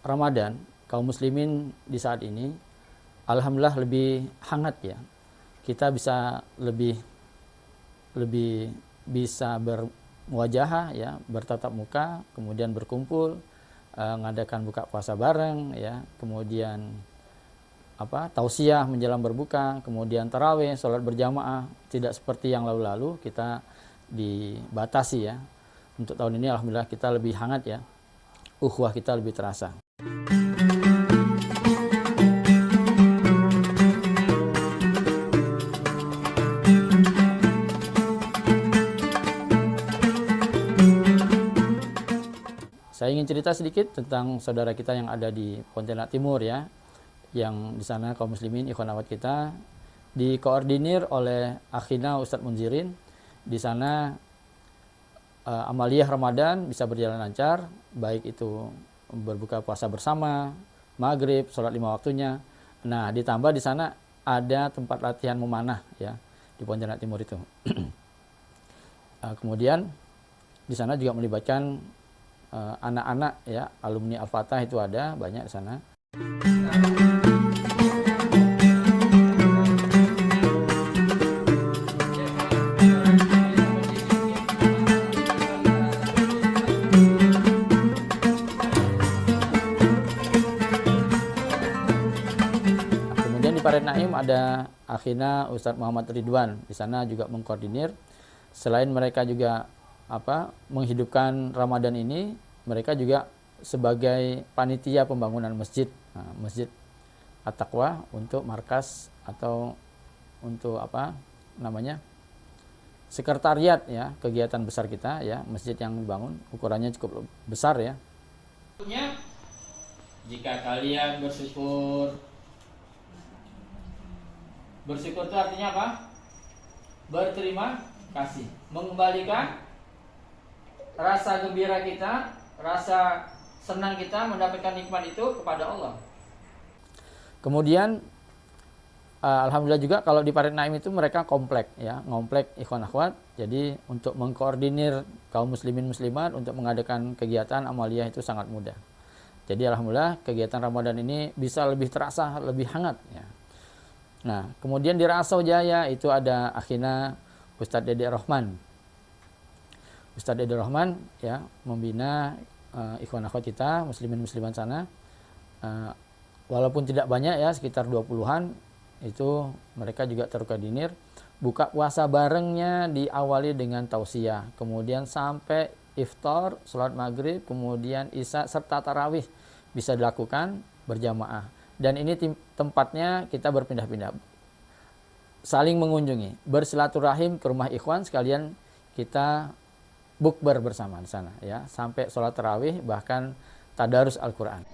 Ramadan, kaum muslimin di saat ini alhamdulillah lebih hangat ya. Kita bisa lebih bisa bermuajahah ya, bertatap muka, kemudian berkumpul, ngadakan buka puasa bareng ya, kemudian tausiah menjelang berbuka, kemudian tarawih, sholat berjamaah. Tidak seperti yang lalu-lalu kita dibatasi ya. Untuk tahun ini alhamdulillah kita lebih hangat ya, ukhuwah kita lebih terasa. Saya ingin cerita sedikit tentang saudara kita yang ada di Pontianak Timur ya, yang di sana kaum muslimin ikhwan akhwat kita dikoordinir oleh akhina Ustadz Munzirin. Di sana amaliyah Ramadan bisa berjalan lancar, baik itu berbuka puasa bersama, maghrib, sholat 5 waktunya. Nah, ditambah di sana ada tempat latihan memanah ya di Pontianak Timur itu. Kemudian di sana juga melibatkan anak-anak ya, alumni Al-Fatah itu ada banyak di sana. Kemudian di Paret Naim ada akhina Ustadz Muhammad Ridwan, di sana juga mengkoordinir. Selain mereka juga menghidupkan Ramadan ini, mereka juga sebagai panitia pembangunan masjid, Masjid At-Taqwa untuk markas atau untuk sekretariat ya, kegiatan besar kita ya, masjid yang dibangun ukurannya cukup besar ya. Jika kalian bersyukur itu artinya apa? Berterima kasih, mengembalikan rasa gembira kita, rasa senang kita mendapatkan nikmat itu kepada Allah. Kemudian alhamdulillah juga kalau di Paret Naim itu mereka komplek ya, ngomplek ikhwan akhwat. Jadi untuk mengkoordinir kaum muslimin muslimat untuk mengadakan kegiatan amaliyah itu sangat mudah. Jadi alhamdulillah kegiatan Ramadan ini bisa lebih terasa, lebih hangat ya. Nah, kemudian di Rasau Jaya itu ada akhina Ustadz Dede Rohman. Ustadz Dede Rohman ya membina ikhwan akhwat kita, muslimin muslimat sana. Walaupun tidak banyak ya, sekitar 20-an, itu mereka juga terkoordinir. Buka puasa barengnya diawali dengan tausiah, kemudian sampai iftar, sholat maghrib, kemudian isya serta tarawih bisa dilakukan berjamaah. Dan ini tempatnya kita berpindah-pindah, saling mengunjungi, bersilaturahim ke rumah ikhwan, sekalian kita bukber bersama di sana ya, sampai sholat tarawih, bahkan tadarus Al-Quran.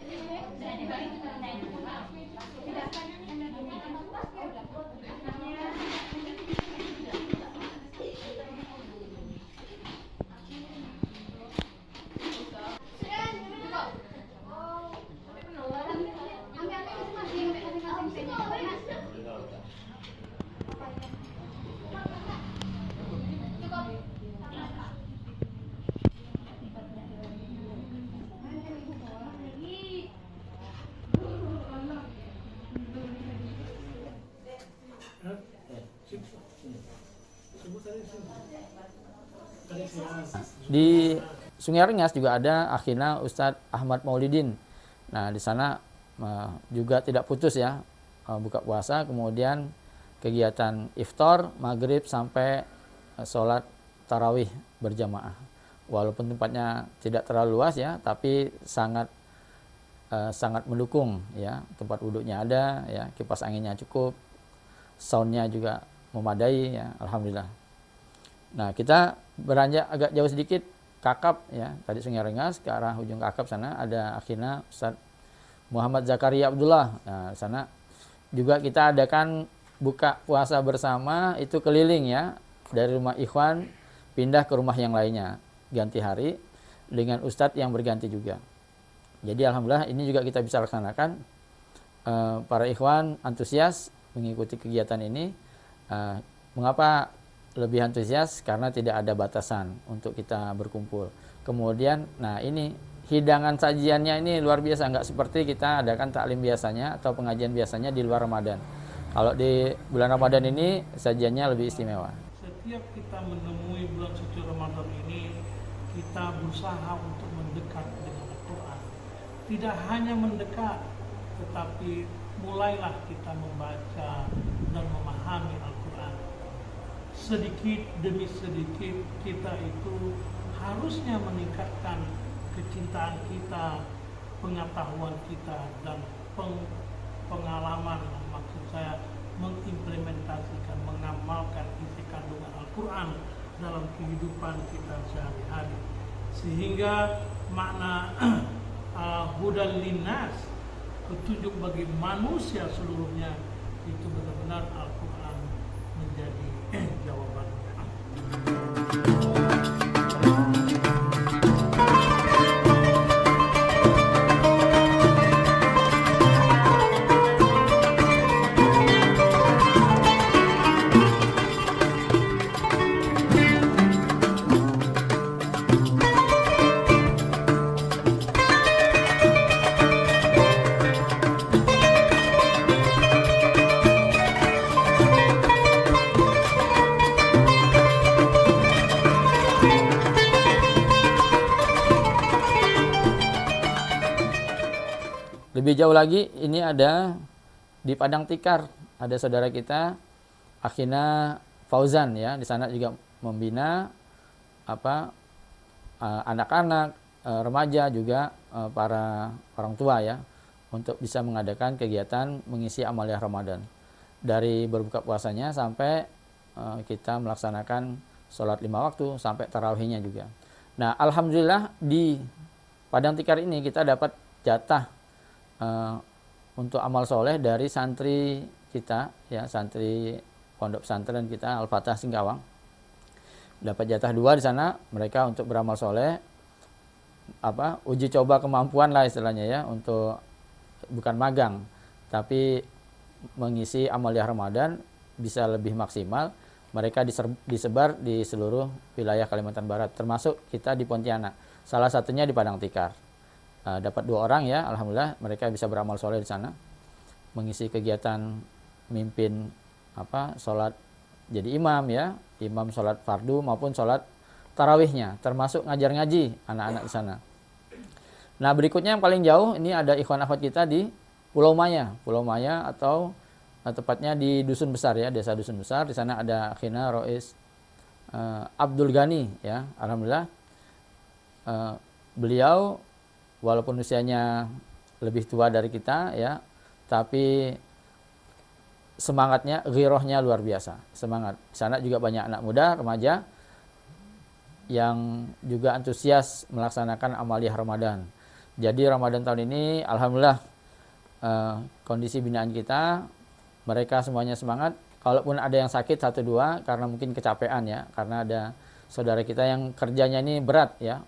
Di Sungai Rengas juga ada akhina Ustadz Ahmad Maulidin. Nah, di sana juga tidak putus ya, buka puasa, kemudian kegiatan iftar, maghrib sampai sholat tarawih berjamaah. Walaupun tempatnya tidak terlalu luas ya, tapi sangat mendukung ya. Tempat duduknya ada ya, kipas anginnya cukup, soundnya juga memadai ya, alhamdulillah. Nah, kita beranjak agak jauh sedikit, Kakap ya, tadi Sungai Rengas ke arah ujung Kakap sana ada akhina Ustadz Muhammad Zakaria Abdullah. Nah, di sana juga kita adakan buka puasa bersama, itu keliling ya, dari rumah ikhwan pindah ke rumah yang lainnya, ganti hari dengan ustadz yang berganti juga. Jadi alhamdulillah ini juga kita bisa laksanakan. Para ikhwan antusias mengikuti kegiatan ini. Mengapa lebih antusias? Karena tidak ada batasan untuk kita berkumpul. Kemudian, nah ini hidangan sajiannya ini luar biasa, nggak seperti kita adakan taklim biasanya atau pengajian biasanya di luar Ramadan. Kalau di bulan Ramadan ini sajiannya lebih istimewa. Setiap kita menemui bulan suci Ramadan ini, kita berusaha untuk mendekat dengan Al-Quran. Tidak hanya mendekat, tetapi mulailah kita membaca dan memahami Al-Quran. Sedikit demi sedikit kita itu harusnya meningkatkan kecintaan kita, pengetahuan kita, dan pengalaman, maksud saya mengimplementasikan, mengamalkan isi kandungan Al-Quran dalam kehidupan kita sehari-hari, sehingga makna hudal linnas, petunjuk bagi manusia seluruhnya, itu benar-benar Al-Quran menjadi jawabannya. Lebih jauh lagi, ini ada di Padang Tikar, ada saudara kita Akhina Fauzan ya, di sana juga membina anak-anak, remaja juga para orang tua ya, untuk bisa mengadakan kegiatan mengisi amaliyah Ramadan. Dari berbuka puasanya sampai kita melaksanakan sholat 5 waktu sampai tarawihnya juga. Nah, alhamdulillah di Padang Tikar ini kita dapat jatah untuk amal soleh dari santri kita ya, santri pondok pesantren kita Al-Fatah Singkawang. Dapat jatah 2 di sana, mereka untuk beramal soleh, uji coba kemampuan lah istilahnya ya, untuk bukan magang tapi mengisi amaliyah Ramadan bisa lebih maksimal. Mereka disebar di seluruh wilayah Kalimantan Barat, termasuk kita di Pontianak, salah satunya di Padang Tikar. Dapat 2 orang ya, alhamdulillah mereka bisa beramal soleh di sana, mengisi kegiatan mimpin sholat jadi imam ya, imam sholat fardu maupun sholat tarawihnya, termasuk ngajar ngaji anak-anak di sana. Nah, berikutnya yang paling jauh ini ada ikhwan akhwat kita di Pulau Maya atau tepatnya di Dusun Besar ya, desa Dusun Besar. Di sana ada Akhina Rois Abdul Ghani ya, alhamdulillah beliau walaupun usianya lebih tua dari kita ya, tapi semangatnya, ghirohnya luar biasa, semangat. Di sana juga banyak anak muda, remaja yang juga antusias melaksanakan amaliyah Ramadan. Jadi Ramadan tahun ini alhamdulillah kondisi binaan kita, mereka semuanya semangat. Kalaupun ada yang sakit 1-2 karena mungkin kecapean ya, karena ada saudara kita yang kerjanya ini berat ya,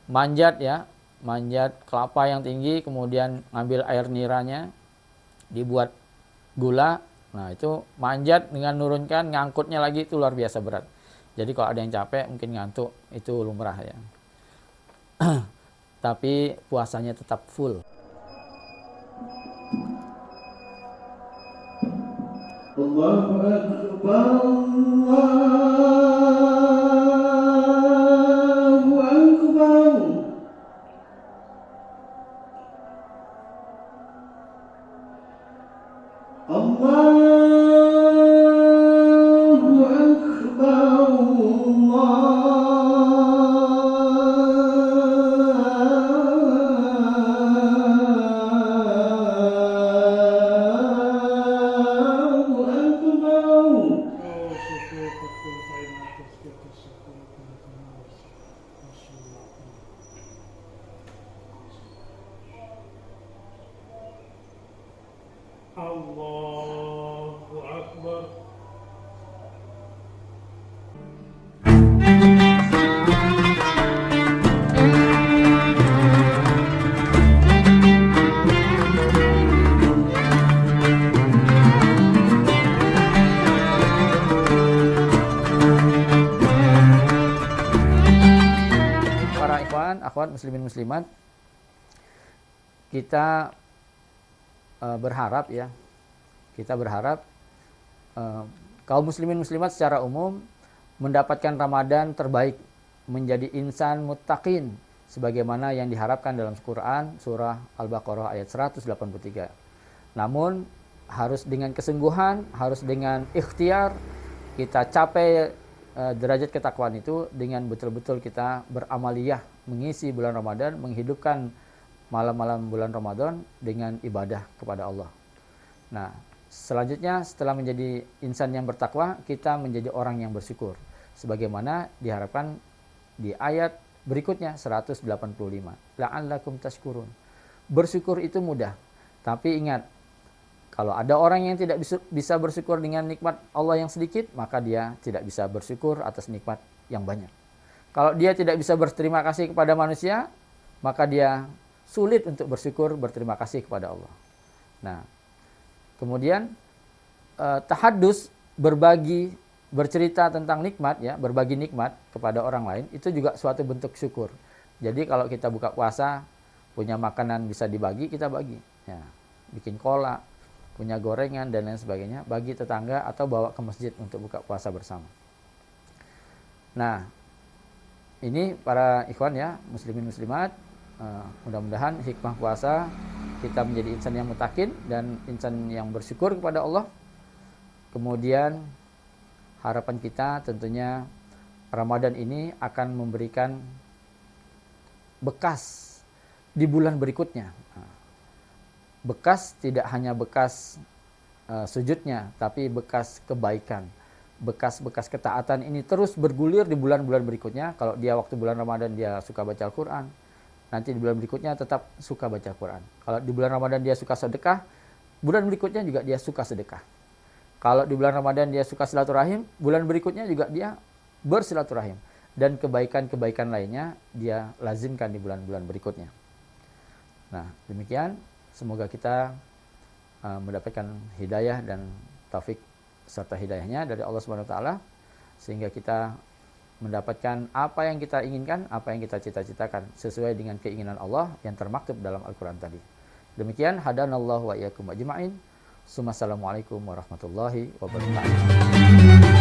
manjat kelapa yang tinggi, kemudian ngambil air niranya, dibuat gula. Nah, itu manjat dengan nurunkan, ngangkutnya lagi, itu luar biasa berat. Jadi kalau ada yang capek, mungkin ngantuk, itu lumrah ya. Tapi puasanya tetap full. Allahu Akbar, Allahu Akbar. Allahu Akbar, Allahu Akbar. akhwat muslimin muslimat, kita berharap ya, kaum muslimin muslimat secara umum mendapatkan Ramadan terbaik, menjadi insan muttaqin sebagaimana yang diharapkan dalam Quran surah Al-Baqarah ayat 183. Namun harus dengan kesungguhan, harus dengan ikhtiar kita capai derajat ketakwaan itu dengan betul-betul kita beramaliyah mengisi bulan Ramadan, menghidupkan malam-malam bulan Ramadan dengan ibadah kepada Allah. Nah, selanjutnya setelah menjadi insan yang bertakwa, kita menjadi orang yang bersyukur sebagaimana diharapkan di ayat berikutnya 185. La'allakum tashkurun. Bersyukur itu mudah, tapi ingat, kalau ada orang yang tidak bisa bersyukur dengan nikmat Allah yang sedikit, maka dia tidak bisa bersyukur atas nikmat yang banyak. Kalau dia tidak bisa berterima kasih kepada manusia, maka dia sulit untuk berterima kasih kepada Allah. Nah, kemudian tahadus, berbagi, bercerita tentang nikmat ya, berbagi nikmat kepada orang lain itu juga suatu bentuk syukur. Jadi kalau kita buka puasa, punya makanan bisa dibagi, kita bagi. Ya, bikin kolak, punya gorengan dan lain sebagainya, bagi tetangga atau bawa ke masjid untuk buka puasa bersama. Nah, ini para ikhwan ya, muslimin muslimat, mudah-mudahan hikmah puasa kita menjadi insan yang muttaqin dan insan yang bersyukur kepada Allah. Kemudian harapan kita tentunya Ramadan ini akan memberikan bekas di bulan berikutnya. Bekas tidak hanya bekas sujudnya, tapi bekas kebaikan. Bekas-bekas ketaatan ini terus bergulir di bulan-bulan berikutnya. Kalau dia waktu bulan Ramadan dia suka baca Al-Quran, nanti di bulan berikutnya tetap suka baca Al-Quran. Kalau di bulan Ramadan dia suka sedekah, bulan berikutnya juga dia suka sedekah. Kalau di bulan Ramadan dia suka silaturahim, bulan berikutnya juga dia bersilaturahim. Dan kebaikan-kebaikan lainnya dia lazimkan di bulan-bulan berikutnya. Nah, demikian. Semoga kita mendapatkan hidayah dan taufik serta hidayahnya dari Allah Subhanahu wa taala sehingga kita mendapatkan apa yang kita inginkan, apa yang kita cita-citakan sesuai dengan keinginan Allah yang termaktub dalam Al-Qur'an tadi. Demikian hadanallahu wa iyyakum ajma'in. Assalamualaikum warahmatullahi wabarakatuh.